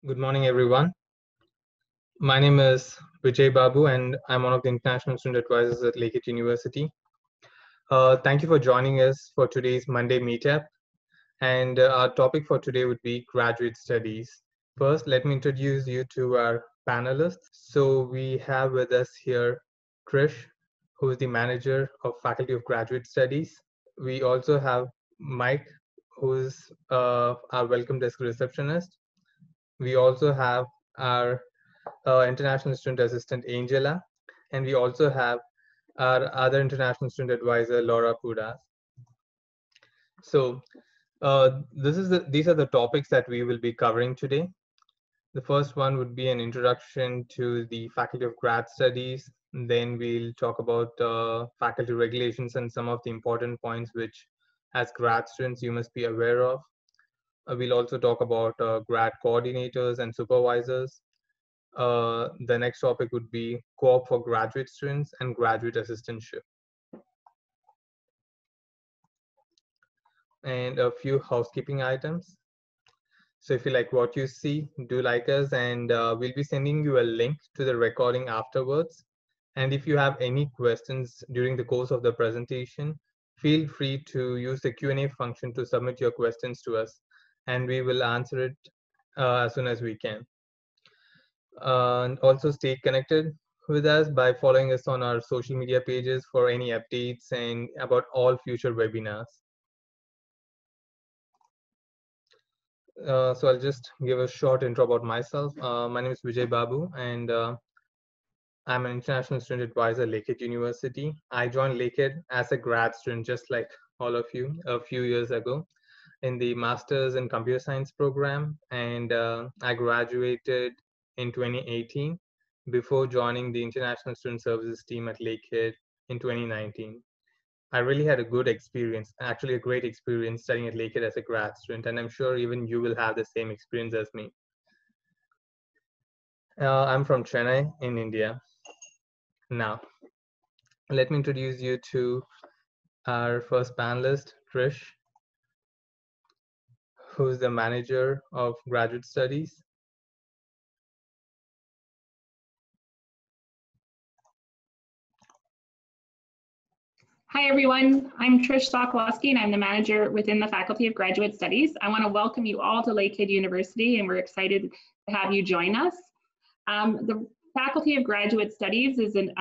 Good morning, everyone. My name is Vijay Babu, and I'm one of the international student advisors at Lakehead University. Thank you for joining us for today's Monday meetup. And our topic for today would be graduate studies. First, let me introduce you to our panelists. So we have with us here Trish, who is the manager of Faculty of Graduate Studies. We also have Mike, who is our welcome desk receptionist. We also have our international student assistant Angela, and we also have our other international student advisor Laura Pudas. So these are the topics that we will be covering today. The first one would be an introduction to the Faculty of Grad Studies. Then we'll talk about faculty regulations and some of the important points which, as grad students, you must be aware of. We'll also talk about grad coordinators and supervisors. The next topic would be COOP for graduate students and graduate assistantship. And a few housekeeping items. So if you like what you see, do like us, and we'll be sending you a link to the recording afterwards. And if you have any questions during the course of the presentation, feel free to use the Q&A function to submit your questions to us, and we will answer it as soon as we can. And also stay connected with us by following us on our social media pages for any updates and about all future webinars. So I'll just give a short intro about myself. My name is Vijay Babu, and I'm an international student advisor at Lakehead University. I joined Lakehead as a grad student, just like all of you, a few years ago in the Masters in Computer Science program, and I graduated in 2018 before joining the International Student Services team at Lakehead in 2019. I really had a good experience, actually a great experience studying at Lakehead as a grad student, and I'm sure even you will have the same experience as me. I'm from Chennai in India. Now, let me introduce you to our first panelist, Trish, who's the manager of graduate studies. Hi, everyone. I'm Trish Sokolowski, and I'm the manager within the Faculty of Graduate Studies. I want to welcome you all to Lakehead University, and we're excited to have you join us. The Faculty of Graduate Studies is an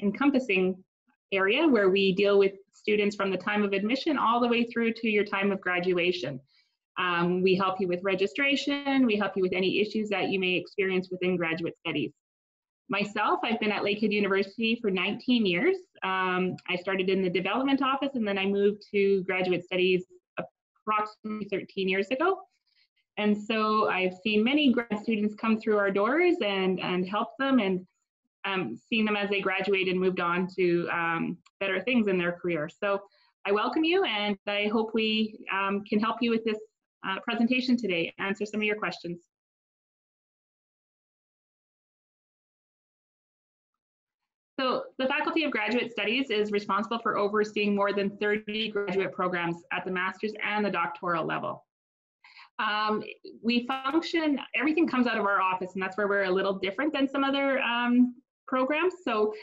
encompassing area where we deal with students from the time of admission all the way through to your time of graduation. We help you with registration. We help you with any issues that you may experience within graduate studies. Myself, I've been at Lakehead University for 19 years. I started in the development office, and then I moved to graduate studies approximately 13 years ago. And so I've seen many grad students come through our doors and help them, and seen them as they graduate and moved on to better things in their career. So I welcome you, and I hope we can help you with this presentation today, answer some of your questions. So the Faculty of Graduate Studies is responsible for overseeing more than 30 graduate programs at the master's and the doctoral level. We function, everything comes out of our office, and that's where we're a little different than some other programs. So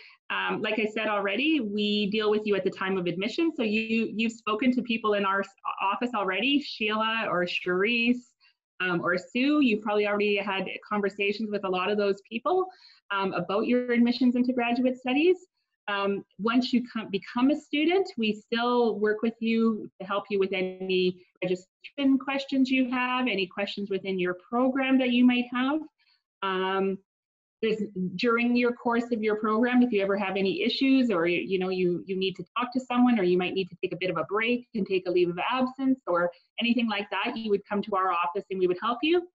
like I said already, we deal with you at the time of admission. So you've spoken to people in our office already, Sheila or Charisse or Sue. You've probably already had conversations with a lot of those people about your admissions into graduate studies. Once you become a student, we still work with you to help you with any registration questions you have, any questions within your program that you might have. During your course of your program, if you ever have any issues, or you need to talk to someone, or you might need to take a bit of a break and take a leave of absence or anything like that, you would come to our office and we would help you.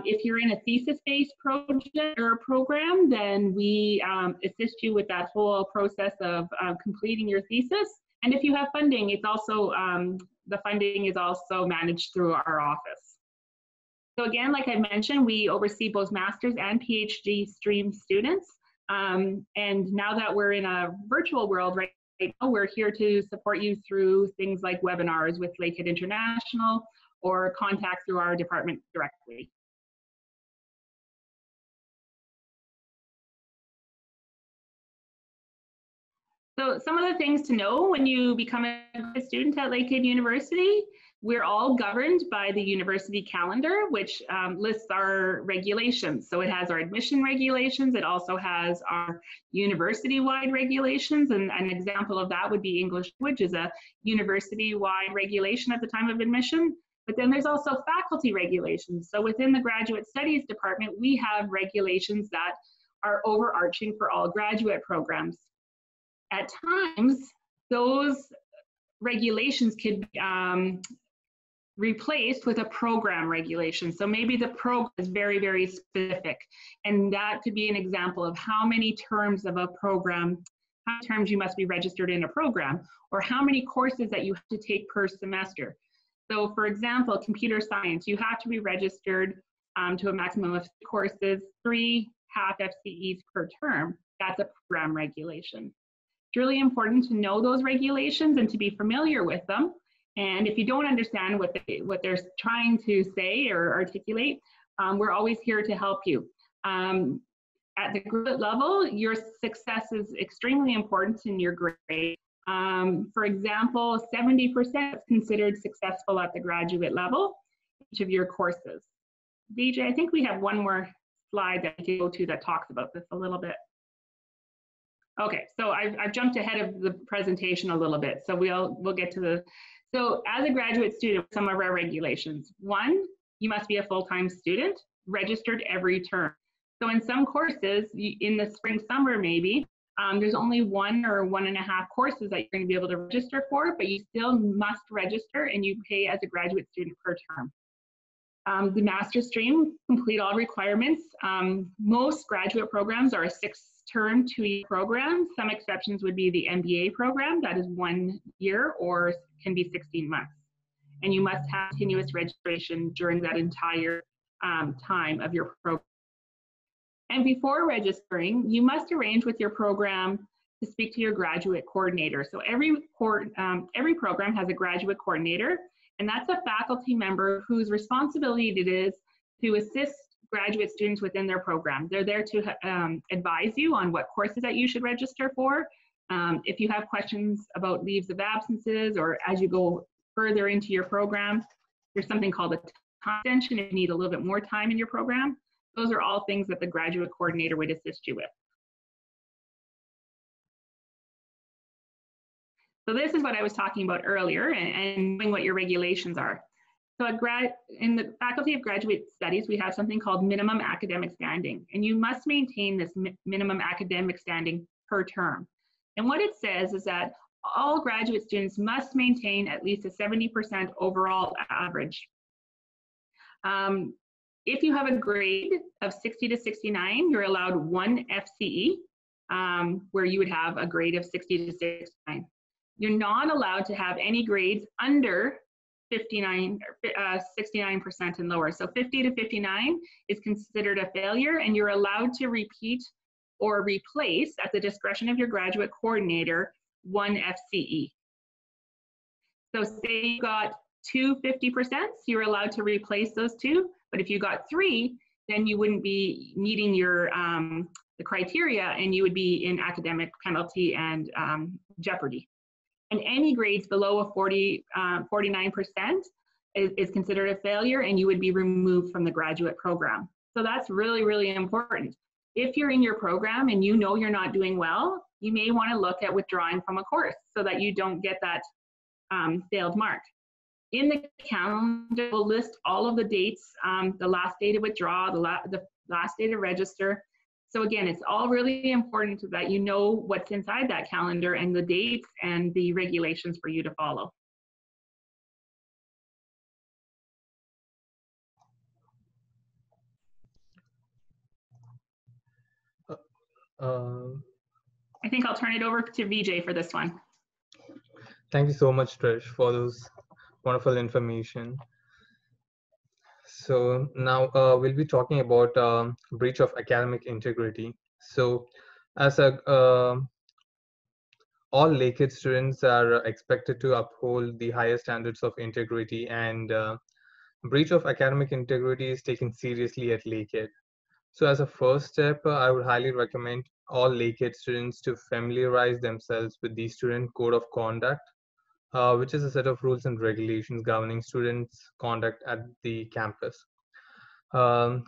If you're in a thesis-based project or program, then we assist you with that whole process of completing your thesis. And if you have funding, it's also the funding is also managed through our office. So again, like I mentioned, we oversee both master's and PhD stream students. And now that we're in a virtual world right now, we're here to support you through things like webinars with Lakehead International or contact through our department directly. So some of the things to know when you become a student at Lakehead University, we're all governed by the university calendar, which lists our regulations. So it has our admission regulations. It also has our university-wide regulations. And an example of that would be English language is a university-wide regulation at the time of admission. But then there's also faculty regulations. So within the graduate studies department, we have regulations that are overarching for all graduate programs. At times, those regulations could be replaced with a program regulation. So maybe the program is very, very specific. And that could be an example of how many terms of a program, how many terms you must be registered in a program, or how many courses that you have to take per semester. So for example, computer science, you have to be registered to a maximum of 3 courses, 3 half FCEs per term. That's a program regulation. It's really important to know those regulations and to be familiar with them. And if you don't understand what they're trying to say or articulate, we're always here to help you. At the graduate level, your success is extremely important in your grade. For example, 70% is considered successful at the graduate level, each of your courses. VJ, I think we have one more slide that we can go to that talks about this a little bit. Okay, so I've jumped ahead of the presentation a little bit, so we'll get to the. So as a graduate student, some of our regulations. 1, you must be a full-time student, registered every term. So in some courses, in the spring, summer maybe, there's only 1 or 1.5 courses that you're going to be able to register for, but you still must register and you pay as a graduate student per term. The master stream, complete all requirements. Most graduate programs are a 6-term, 2-year program. Some exceptions would be the MBA program, that is 1 year or can be 16 months. And you must have continuous registration during that entire time of your program. And before registering, you must arrange with your program to speak to your graduate coordinator. So every program has a graduate coordinator, and that's a faculty member whose responsibility it is to assist graduate students within their program. They're there to advise you on what courses that you should register for. If you have questions about leaves of absences, or as you go further into your program, there's something called a time extension if you need a little bit more time in your program. Those are all things that the graduate coordinator would assist you with. So this is what I was talking about earlier, and knowing what your regulations are. So in the Faculty of Graduate Studies, we have something called minimum academic standing, and you must maintain this minimum academic standing per term. And what it says is that all graduate students must maintain at least a 70% overall average. If you have a grade of 60 to 69, you're allowed 1 FCE, where you would have a grade of 60 to 69. You're not allowed to have any grades under 69% and lower. So 50 to 59 is considered a failure, and you're allowed to repeat or replace, at the discretion of your graduate coordinator, 1 FCE. So say you got 2 50%, you're allowed to replace those 2. But if you got 3, then you wouldn't be meeting your the criteria, and you would be in academic penalty and jeopardy. And any grades below a 49% is considered a failure, and you would be removed from the graduate program. So that's really, really important. If you're in your program and you know you're not doing well, you may want to look at withdrawing from a course so that you don't get that failed mark. In the calendar, we'll list all of the dates, the last day to withdraw, the last day to register. So again, it's all really important that you know what's inside that calendar and the dates and the regulations for you to follow. I think I'll turn it over to VJ for this one. Thank you so much, Trish, for those wonderful information. So now we'll be talking about breach of academic integrity. So as all Lakehead students are expected to uphold the highest standards of integrity, and breach of academic integrity is taken seriously at Lakehead. So as a first step, I would highly recommend all Lakehead students to familiarize themselves with the Student Code of Conduct, which is a set of rules and regulations governing students' conduct at the campus.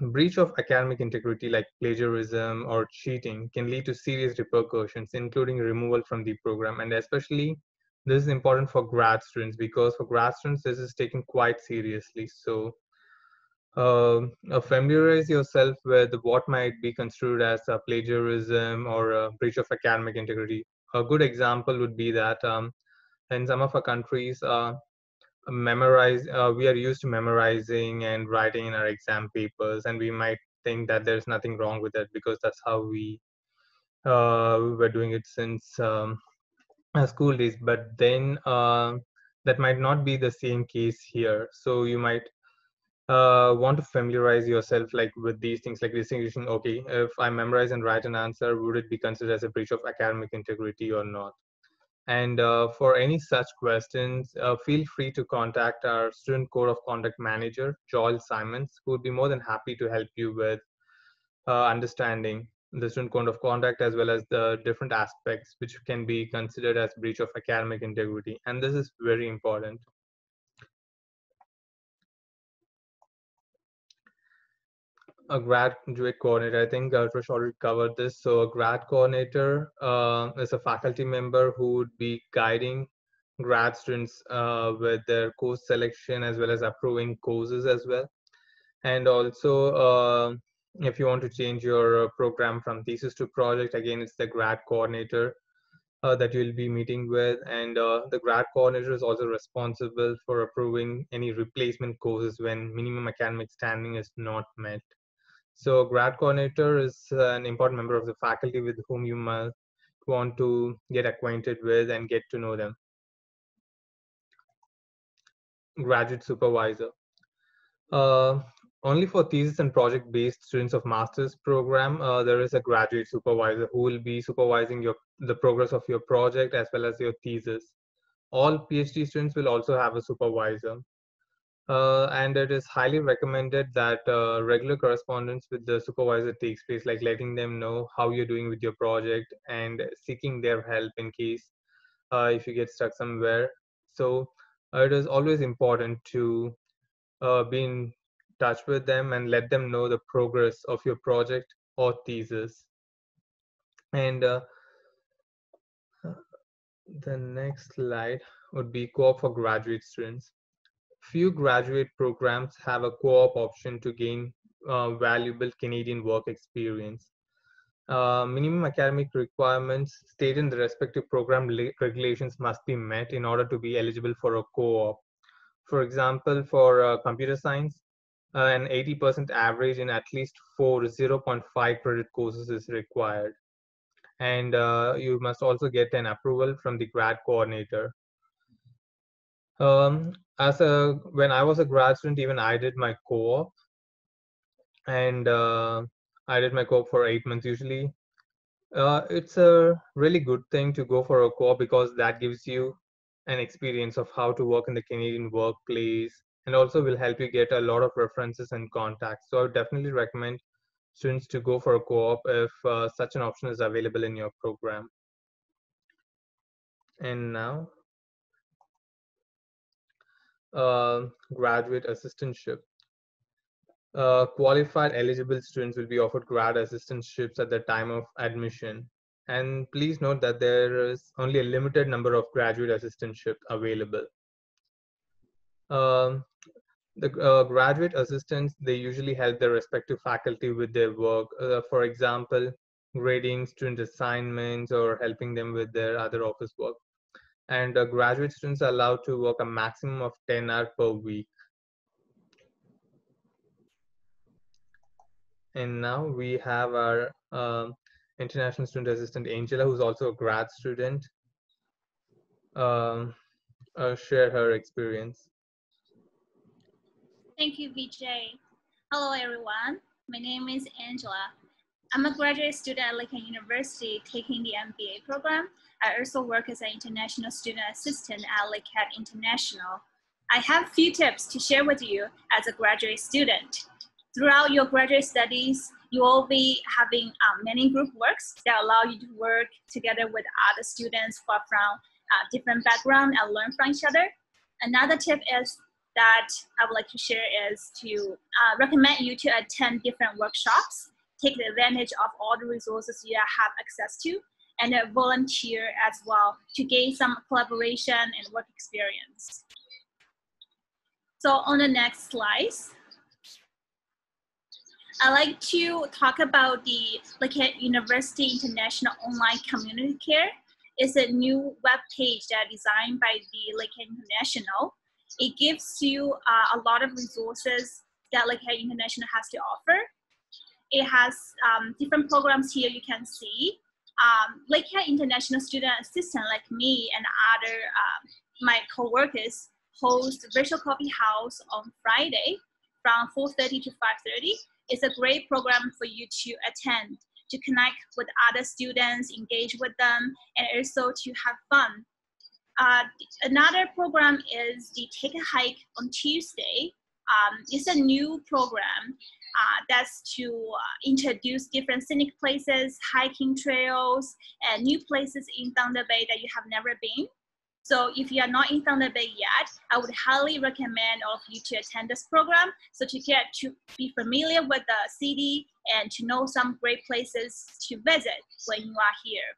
Breach of academic integrity like plagiarism or cheating can lead to serious repercussions, including removal from the program. And especially, this is important for grad students because for grad students, this is taken quite seriously. So familiarize yourself with what might be construed as a plagiarism or a breach of academic integrity. A good example would be that in some of our countries, we are used to memorizing and writing in our exam papers, and we might think that there's nothing wrong with it because that's how we were doing it since our school days. But then that might not be the same case here. So you might want to familiarize yourself like with these things, like distinguishing, okay, if I memorize and write an answer, would it be considered as a breach of academic integrity or not? And for any such questions, feel free to contact our Student Code of Conduct Manager, Joel Simons, who would be more than happy to help you with understanding the Student Code of Conduct as well as the different aspects which can be considered as breach of academic integrity. And this is very important. A graduate coordinator, I think Trish already covered this. So a grad coordinator is a faculty member who would be guiding grad students with their course selection as well as approving courses as well. And also, if you want to change your program from thesis to project, again, it's the grad coordinator that you'll be meeting with. And the grad coordinator is also responsible for approving any replacement courses when minimum academic standing is not met. So grad coordinator is an important member of the faculty with whom you must want to get acquainted with and get to know them. Graduate supervisor. Uh, Only for thesis and project-based students of master's program, there is a graduate supervisor who will be supervising the progress of your project as well as your thesis. All PhD students will also have a supervisor. And it is highly recommended that regular correspondence with the supervisor takes place, like letting them know how you're doing with your project and seeking their help in case if you get stuck somewhere. So it is always important to be in touch with them and let them know the progress of your project or thesis. And the next slide would be co-op for graduate students. Few graduate programs have a co-op option to gain valuable Canadian work experience. Minimum academic requirements stated in the respective program regulations must be met in order to be eligible for a co-op. For example, for computer science, an 80% average in at least 4 0.5 credit courses is required. And you must also get an approval from the grad coordinator. When I was a grad student, even I did my co-op, and I did my co-op for 8 months usually. It's a really good thing to go for a co-op because that gives you an experience of how to work in the Canadian workplace and also will help you get a lot of references and contacts. So I would definitely recommend students to go for a co-op if such an option is available in your program. And now, graduate assistantship. Qualified eligible students will be offered grad assistantships at the time of admission. And please note that there is only a limited number of graduate assistantships available. The graduate assistants, they usually help their respective faculty with their work. For example, grading student assignments or helping them with their other office work. And graduate students are allowed to work a maximum of 10 hours per week. And now we have our international student assistant, Angela, who's also a grad student, share her experience. Thank you, Vijay. Hello, everyone. My name is Angela. I'm a graduate student at Lakehead University taking the MBA program. I also work as an international student assistant at Lakehead International. I have a few tips to share with you as a graduate student. Throughout your graduate studies, You will be having many group works that allow you to work together with other students who are from different backgrounds and learn from each other. Another tip is that I would like to share is to recommend you to attend different workshops, take advantage of all the resources you have access to, and volunteer as well to gain some collaboration and work experience. So on the next slide, I'd like to talk about the Lakehead University International Online Community Care. It's a new web page that is designed by the Lakehead International. It gives you a lot of resources that Lakehead International has to offer. It has different programs here you can see. Lakehead International Student Assistant like me and other my co-workers host Virtual Coffee House on Friday from 4:30 to 5:30. It's a great program for you to attend, to connect with other students, engage with them, and also to have fun. Another program is the Take a Hike on Tuesday. It's a new program that's to introduce different scenic places, hiking trails, and new places in Thunder Bay that you have never been. So if you are not in Thunder Bay yet, I would highly recommend all of you to attend this program so to get to be familiar with the city and to know some great places to visit when you are here.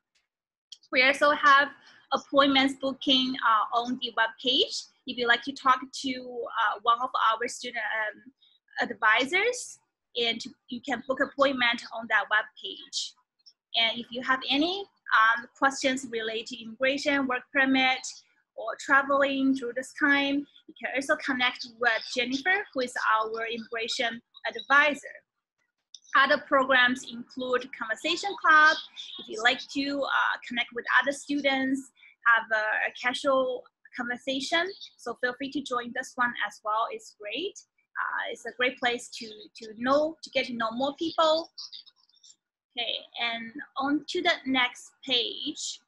We also have appointments booking on the web page. If you'd like to talk to one of our student advisors, and you can book appointment on that web page. And if you have any questions related to immigration, work permit, or traveling through this time, you can also connect with Jennifer, who is our immigration advisor. Other programs include Conversation Club. If you like to connect with other students, have a casual conversation, so feel free to join this one as well. It's great. It's a great place to get to know more people. Okay, and on to the next page.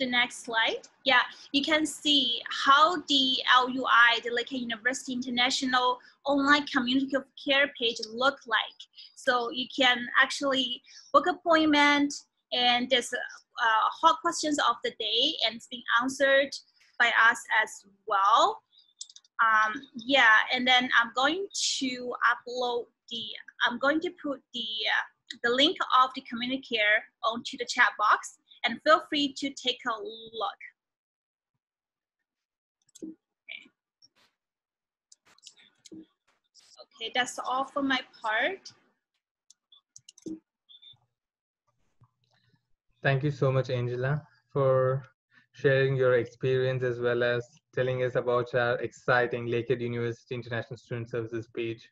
The next slide. Yeah, you can see how the LUI, the Lakehead University International Online Community of Care page look like. So you can actually book appointment, and there's hot questions of the day, and it's being answered by us as well. Yeah, and then I'm going to upload I'm going to put the link of the community care onto the chat box, and feel free to take a look. Okay, that's all for my part. Thank you so much, Angela, for sharing your experience as well as telling us about our exciting Lakehead University International Student Services page.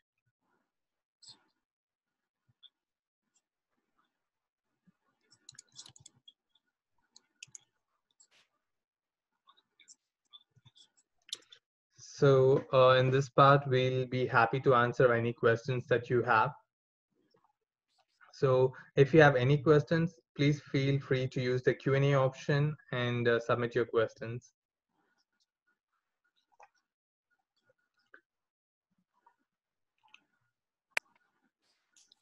So in this part, we'll be happy to answer any questions that you have. So if you have any questions, please feel free to use the Q&A option and submit your questions.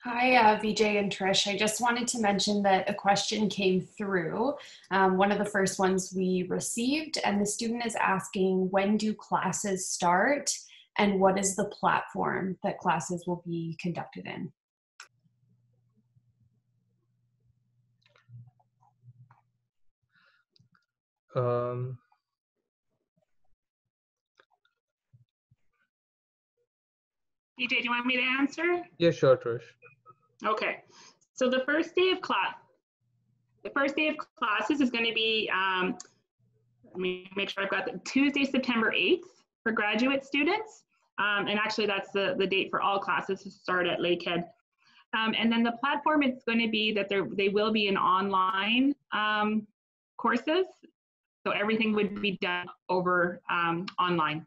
Hi, Vijay and Trish. I just wanted to mention that a question came through, one of the first ones we received, and the student is asking, when do classes start and what is the platform that classes will be conducted in? DJ, do you want me to answer? Yeah, sure, Trish. Okay, so the first day of classes is going to be, let me make sure I've got the Tuesday, September 8th for graduate students. And actually that's the date for all classes to start at Lakehead. And then the platform is going to be that they will be in online courses. So everything would be done over online.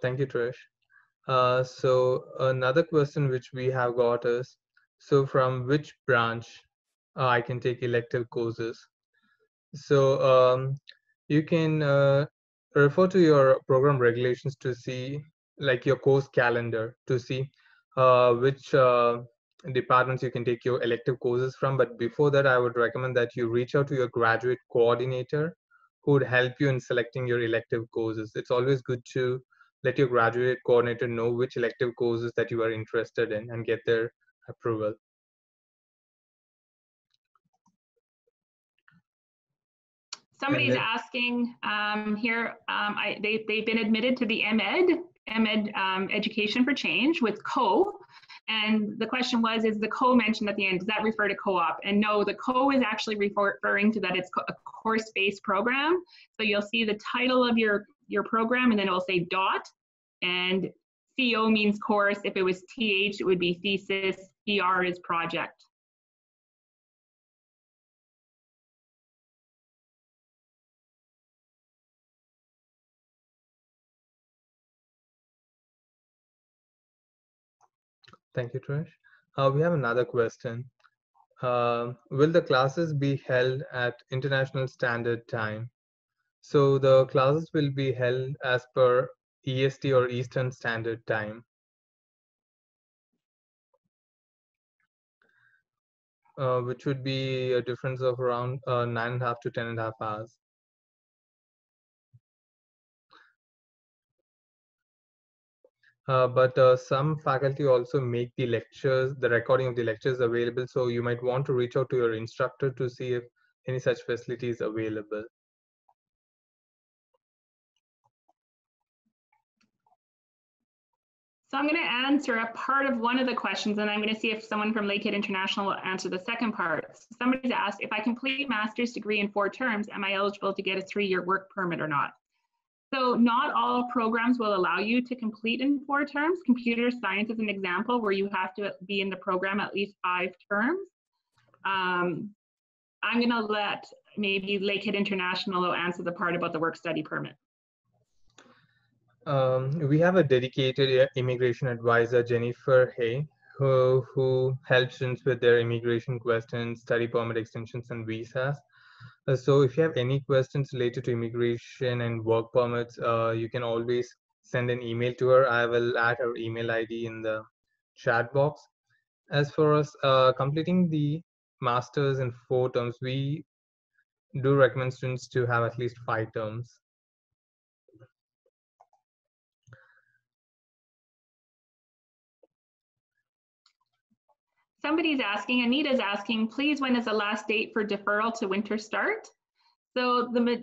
Thank you, Trish. So another question which we have got is, so from which branch I can take elective courses. So you can refer to your program regulations to see, like your course calendar, to see which departments you can take your elective courses from. But before that, I would recommend that you reach out to your graduate coordinator who would help you in selecting your elective courses. It's always good to let your graduate coordinator know which elective courses that you are interested in and get their approval. Somebody's asking here, they've been admitted to the MED Education for Change with CO. And the question was, is the CO mentioned at the end, does that refer to co-op? And no, the CO is actually referring to that it's a course-based program. So you'll see the title of your program, and then it will say DOT. And CO means course. If it was TH, it would be thesis. PR is project. Thank you, Trish. We have another question. Will the classes be held at International Standard Time? So the classes will be held as per EST or Eastern Standard Time, which would be a difference of around 9.5 to 10.5 hours. But some faculty also make the recording of the lectures available. So you might want to reach out to your instructor to see if any such facility is available. So I'm going to answer a part of one of the questions, and I'm going to see if someone from Lakehead International will answer the second part. Somebody's asked, if I complete master's degree in 4 terms, am I eligible to get a 3-year work permit or not? So not all programs will allow you to complete in 4 terms. Computer science is an example where you have to be in the program at least 5 terms. I'm going to let maybe Lakehead International answer the part about the work study permit. We have a dedicated immigration advisor, Jennifer Hay, who helps students with their immigration questions, study permit extensions, and visas. So if you have any questions related to immigration and work permits, you can always send an email to her. I will add her email ID in the chat box. As for us completing the master's in 4 terms, we do recommend students to have at least 5 terms. Somebody's asking, Anita's asking, please, when is the last date for deferral to winter start? So the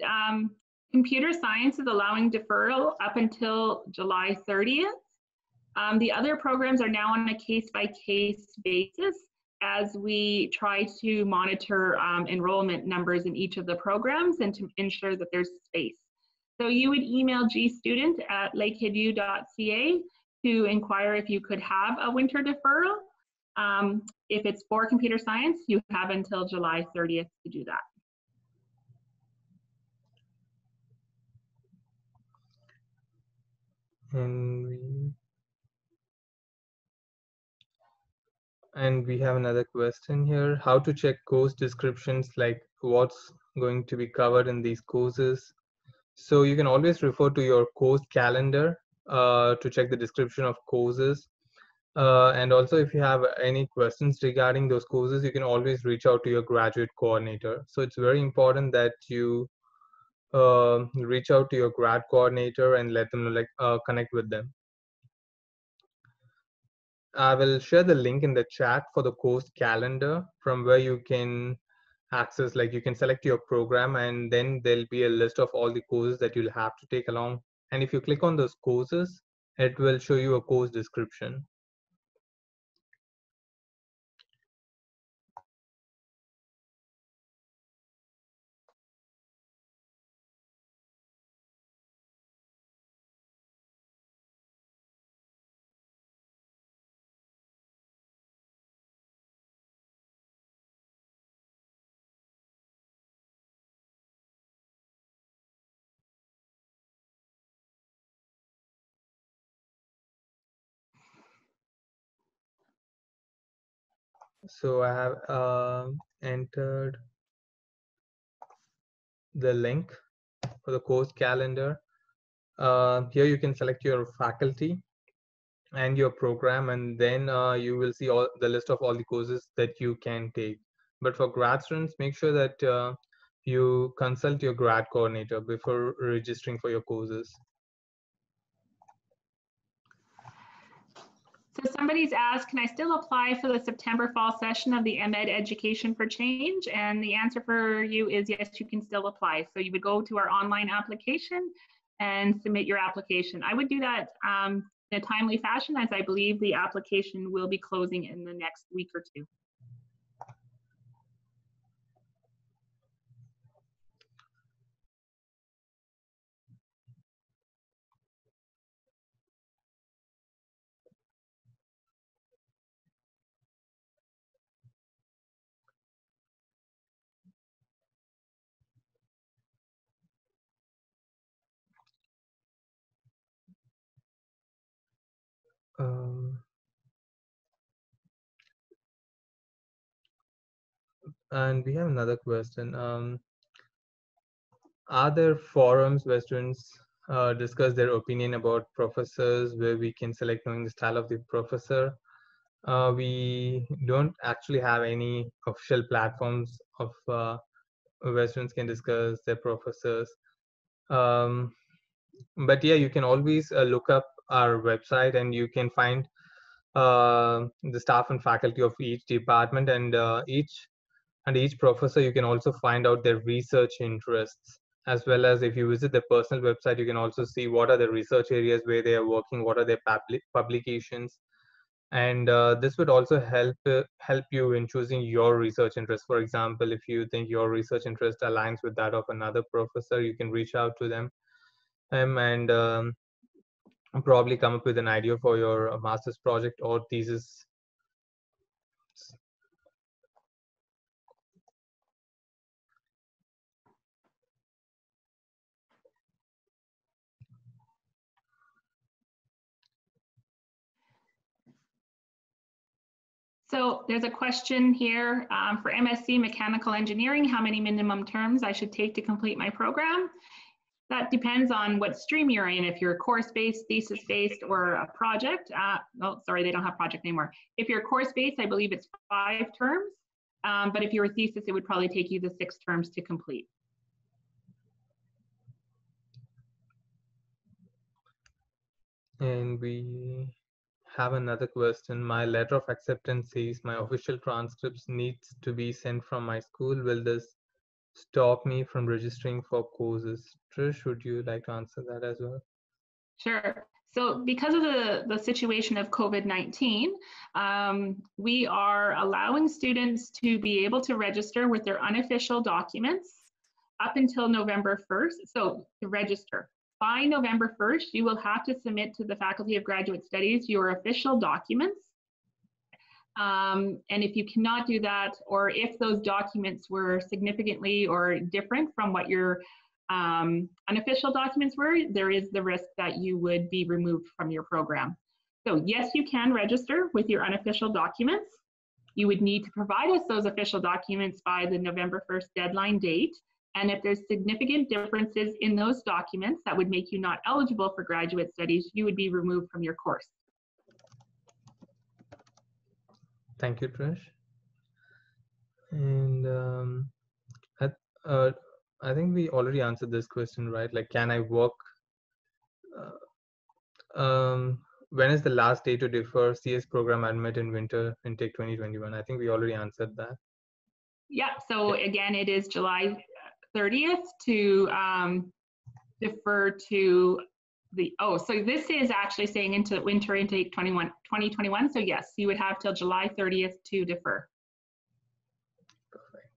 computer science is allowing deferral up until July 30th. The other programs are now on a case-by-case basis as we try to monitor enrollment numbers in each of the programs and to ensure that there's space. So you would email gstudent@lakeheadu.ca to inquire if you could have a winter deferral. If it's for computer science, you have until July 30th to do that. And we have another question here. How to check course descriptions, like what's going to be covered in these courses? So you can always refer to your course calendar to check the description of courses. And also, if you have any questions regarding those courses, you can always reach out to your graduate coordinator. So it's very important that you reach out to your grad coordinator and let them know, like connect with them. I will share the link in the chat for the course calendar, from where you can access, like you can select your program, and then there'll be a list of all the courses that you'll have to take along. And if you click on those courses, it will show you a course description. So I have entered the link for the course calendar. Here you can select your faculty and your program, and then you will see all the list of all the courses that you can take. But for grad students, make sure that you consult your grad coordinator before registering for your courses. So somebody's asked, can I still apply for the September fall session of the MEd Education for Change? And the answer for you is yes, you can still apply. So you would go to our online application and submit your application. I would do that in a timely fashion, as I believe the application will be closing in the next week or two. And we have another question. Are there forums where students discuss their opinion about professors, where we can select knowing the style of the professor? We don't actually have any official platforms of where students can discuss their professors. But yeah, you can always look up our website, and you can find the staff and faculty of each department, and each professor. You can also find out their research interests, as well as if you visit their personal website, you can also see what are the research areas where they are working, what are their publications, and this would also help you in choosing your research interest. For example, if you think your research interest aligns with that of another professor, you can reach out to them and probably come up with an idea for your master's project or thesis. So there's a question here for MSc Mechanical Engineering, how many minimum terms I should take to complete my program? That depends on what stream you're in. If you're course-based, thesis-based, or a project. Oh, sorry, they don't have project anymore. If you're course-based, I believe it's 5 terms. But if you're a thesis, it would probably take you the 6 terms to complete. And we have another question. My letter of acceptance says my official transcripts needs to be sent from my school. Will this stop me from registering for courses? Trish, would you like to answer that as well? Sure. So because of the situation of COVID-19, we are allowing students to be able to register with their unofficial documents up until November 1st. So to register, by November 1st, you will have to submit to the Faculty of Graduate Studies your official documents. And if you cannot do that, or if those documents were significantly or different from what your unofficial documents were, there is the risk that you would be removed from your program. So yes, you can register with your unofficial documents. You would need to provide us those official documents by the November 1st deadline date. And if there's significant differences in those documents that would make you not eligible for graduate studies, you would be removed from your course. Thank you, Trish. And I think we already answered this question, right? Like, can I work? When is the last day to defer CS program admit in winter intake 2021? I think we already answered that. Yeah, so again, it is July 30th to defer to the, oh, so this is actually saying into winter intake 2021. So yes, you would have till July 30th to defer. Perfect.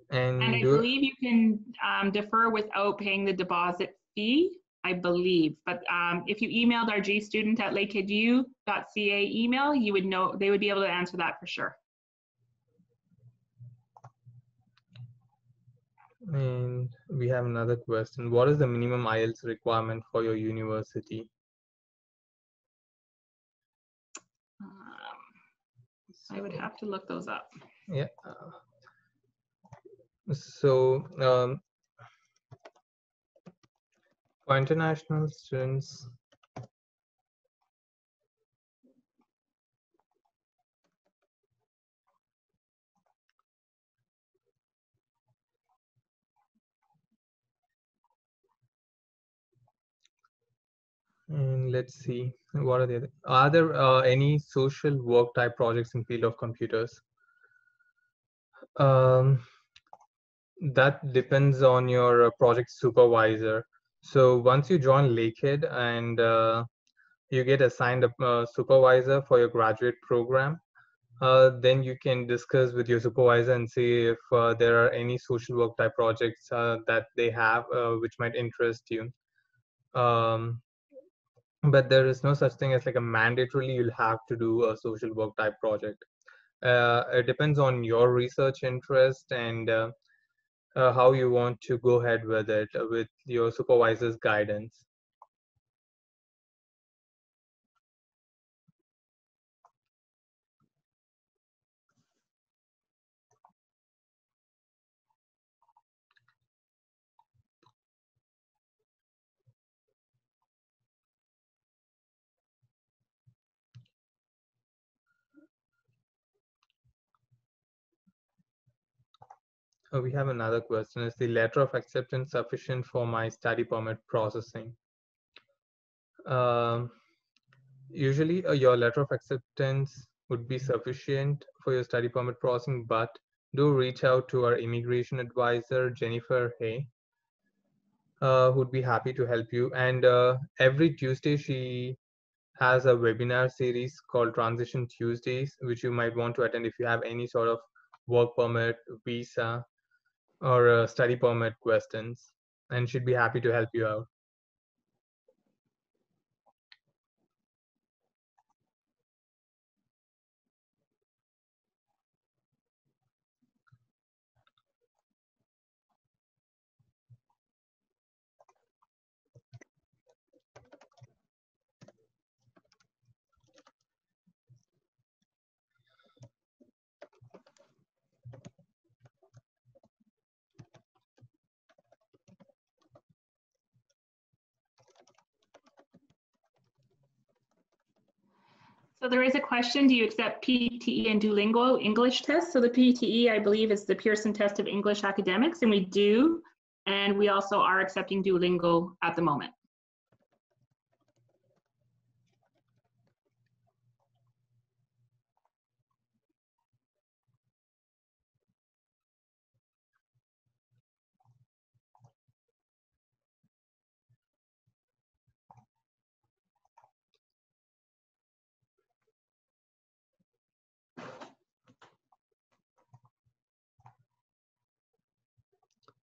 And I believe you can defer without paying the deposit fee, I believe. But if you emailed our gstudent at lakeheadu.ca email, you would know, they would be able to answer that for sure. And we have another question. What is the minimum IELTS requirement for your university? I would have to look those up. Yeah. So for international students, and let's see, what are the other, are there any social work type projects in field of computers? That depends on your project supervisor. So once you join Lakehead and you get assigned a supervisor for your graduate program, then you can discuss with your supervisor and see if there are any social work type projects that they have which might interest you. But there is no such thing as like a mandatorily you'll have to do a social work type project. It depends on your research interest and how you want to go ahead with it with your supervisor's guidance. We have another question. Is the letter of acceptance sufficient for my study permit processing? Um, Usually, your letter of acceptance would be sufficient for your study permit processing, but do reach out to our immigration advisor, Jennifer Hay, who'd be happy to help you. And every Tuesday, she has a webinar series called Transition Tuesdays, which you might want to attend if you have any sort of work permit, visa, or study permit questions, and she'd be happy to help you out. So there is a question, do you accept PTE and Duolingo English tests? So the PTE, I believe, is the Pearson Test of English Academics, and we do. And we also are accepting Duolingo at the moment.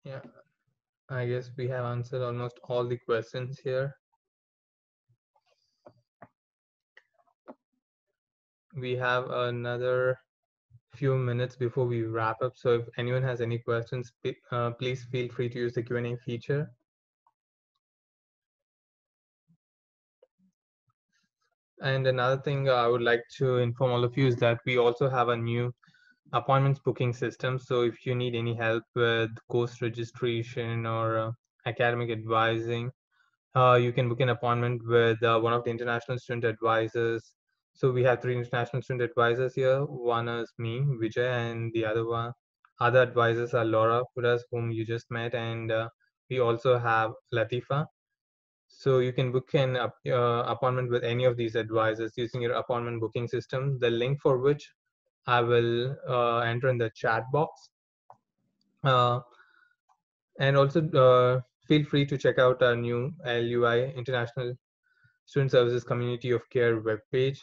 Yeah, I guess we have answered almost all the questions here. We have another few minutes before we wrap up. So if anyone has any questions, please feel free to use the Q&A feature. And another thing I would like to inform all of you is that we also have a new appointments booking system. So if you need any help with course registration or academic advising, you can book an appointment with one of the international student advisors. So we have 3 international student advisors here. One is me, Vijay, and the other advisors are Laura Pudas, whom you just met, and we also have Latifa. So you can book an appointment with any of these advisors using your appointment booking system, the link for which I will enter in the chat box. And also feel free to check out our new LUI, International Student Services Community of Care webpage.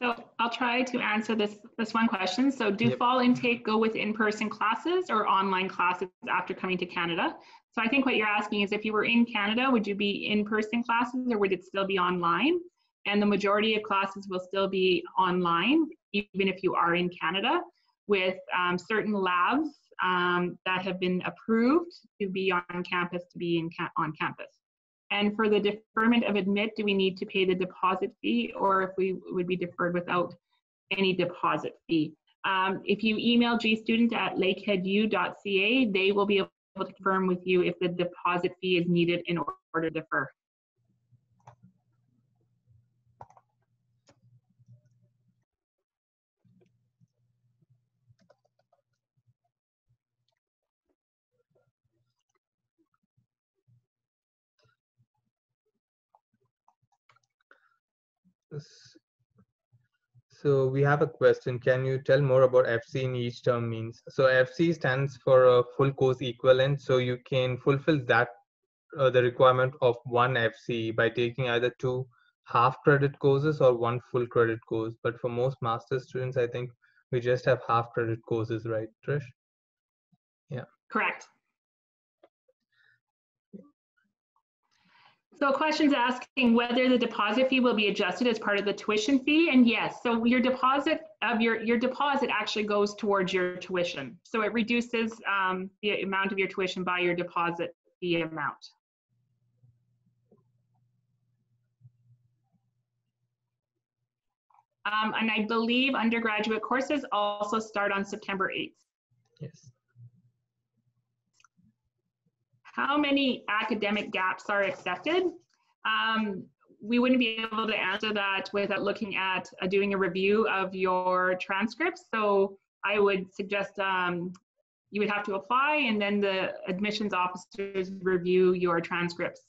So I'll try to answer this one question. So do Yep. fall intake go with in-person classes or online classes after coming to Canada? So I think what you're asking is if you were in Canada, would you be in-person classes or would it still be online? And the majority of classes will still be online, even if you are in Canada. with certain labs that have been approved to be on campus, on campus. And for the deferment of admit, do we need to pay the deposit fee, or if we would be deferred without any deposit fee? If you email gstudent@lakeheadu.ca, they will be able to confirm with you if the deposit fee is needed in order to defer. So we have a question. Can you tell more about FC in each term means? So FC stands for a full course equivalent. So you can fulfill that the requirement of one FC by taking either 2 half credit courses or 1 full credit course. But for most master's students, I think we just have half credit courses, right, Trish? Yeah. Correct. So questions asking whether the deposit fee will be adjusted as part of the tuition fee, and yes, so your deposit actually goes towards your tuition. So it reduces the amount of your tuition by your deposit fee amount. And I believe undergraduate courses also start on September 8th. Yes. How many academic gaps are accepted? We wouldn't be able to answer that without looking at doing a review of your transcripts. So I would suggest you would have to apply, and then the admissions officers review your transcripts.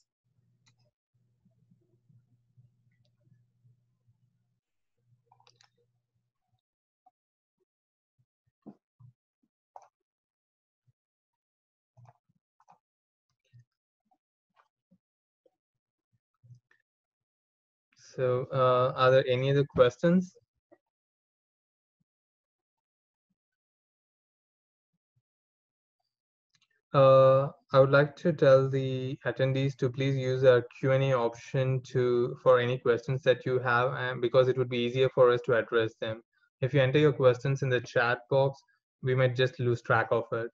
So are there any other questions? I would like to tell the attendees to please use our Q&A option for any questions that you have, because it would be easier for us to address them. If you enter your questions in the chat box, we might just lose track of it.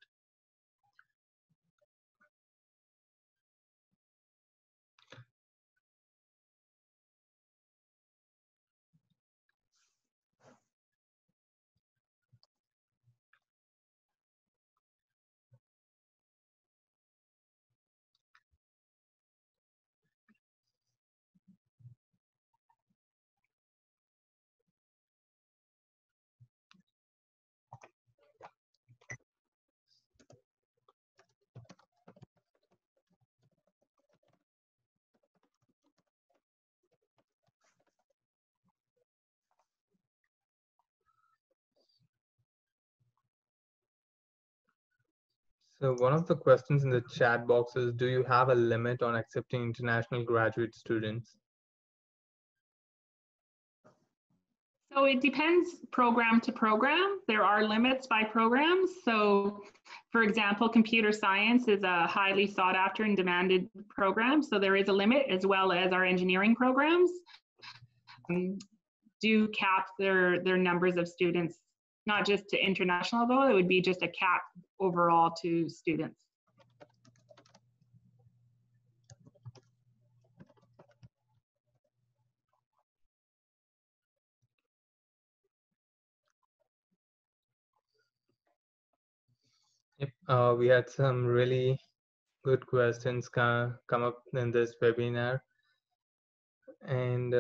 So one of the questions in the chat box is, do you have a limit on accepting international graduate students? So it depends program to program. There are limits by programs. So for example, computer science is a highly sought after and demanded program. So there is a limit, as well as our engineering programs do cap their numbers of students, not just to international though, it would be just a cap overall to students. Yep, we had some really good questions come up in this webinar. And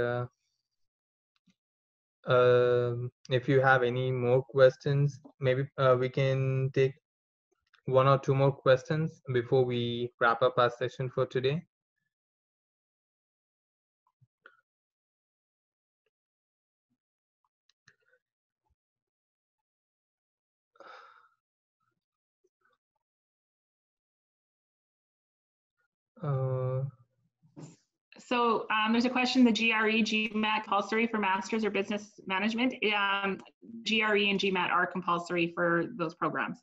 if you have any more questions, maybe we can take 1 or 2 more questions before we wrap up our session for today. So there's a question, the GRE, GMAT compulsory for masters or business management. GRE and GMAT are compulsory for those programs.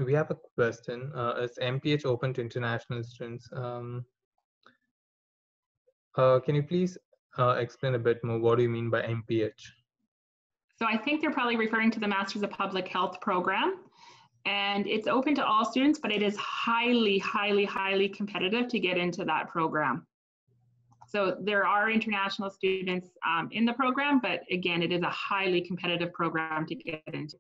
We have a question. Is MPH open to international students? Can you please explain a bit more? What do you mean by MPH? So I think they're probably referring to the Masters of Public Health program. And it's open to all students, but it is highly, highly, highly competitive to get into that program. So there are international students in the program, but again, it is a highly competitive program to get into.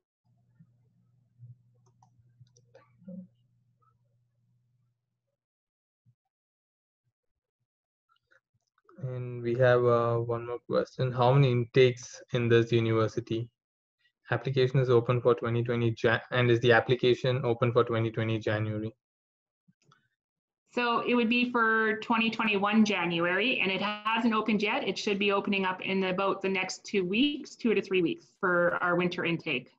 And we have one more question. How many intakes in this university? Application is open for 2020 and is the application open for 2020 January? So it would be for 2021 January, and it hasn't opened yet. It should be opening up in about the next 2 weeks, 2 to 3 weeks for our winter intake.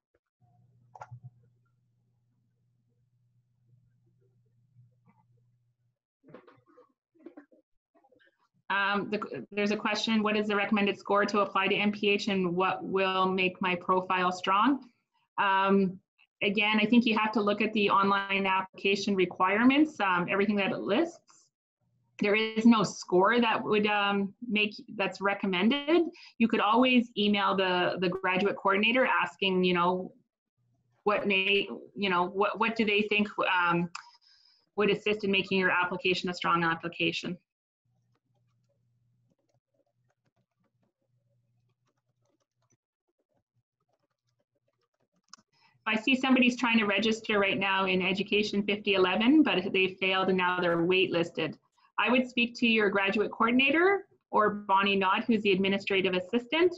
There's a question, what is the recommended score to apply to MPH and what will make my profile strong? Again, I think you have to look at the online application requirements, everything that it lists. There is no score that would that's recommended. You could always email the graduate coordinator asking, what do they think would assist in making your application a strong application. I see somebody's trying to register right now in Education 5011, but they failed and now they're waitlisted. I would speak to your graduate coordinator or Bonnie Knott, who's the administrative assistant.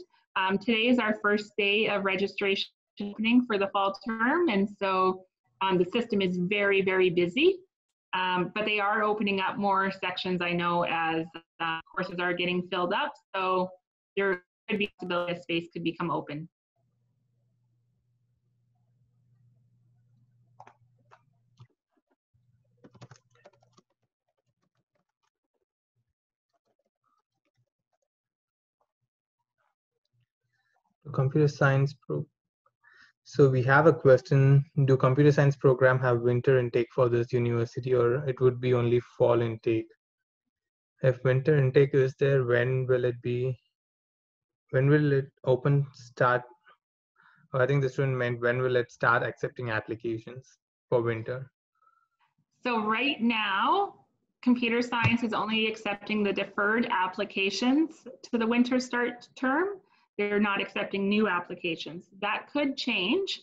Today is our first day of registration opening for the fall term, and so the system is very, very busy. But they are opening up more sections, I know, as courses are getting filled up. So there could be a possibility a space could become open. Computer science So we have a question. Do computer science program have winter intake for this university, or it would be only fall intake? If winter intake is there, when will it be? When will it start? I think the student meant when will it start accepting applications for winter? So right now, computer science is only accepting the deferred applications to the winter start term. They're not accepting new applications. That could change.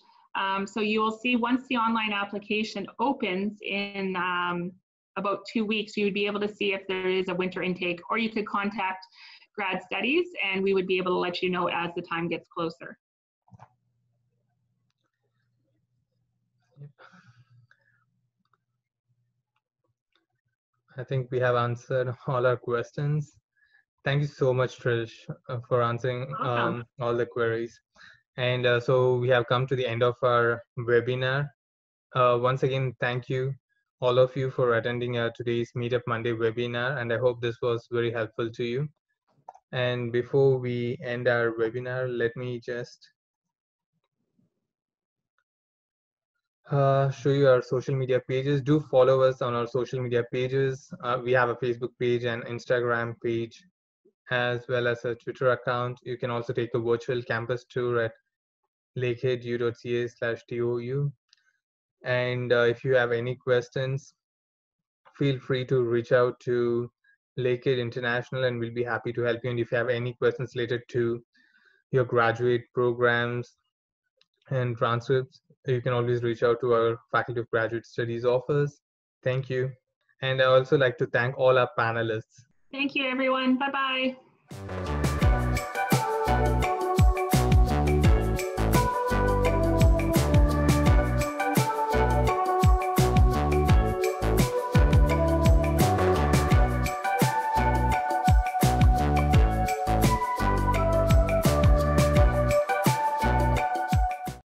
So you will see once the online application opens in about 2 weeks, you would be able to see if there is a winter intake, or you could contact grad studies and we would be able to let you know as the time gets closer. I think we have answered all our questions. Thank you so much, Trish, for answering all the queries. And so we have come to the end of our webinar. Once again, thank you, all of you, for attending today's Meetup Monday webinar, and I hope this was very helpful to you. And before we end our webinar, let me just show you our social media pages. Do follow us on our social media pages. We have a Facebook page and Instagram page, as well as a Twitter account. You can also take a virtual campus tour at lakeheadu.ca/TOU. And if you have any questions, feel free to reach out to Lakehead International and we'll be happy to help you. And if you have any questions related to your graduate programs and transcripts, you can always reach out to our Faculty of Graduate Studies office. Thank you. And I also like to thank all our panelists. Thank you, everyone. Bye-bye.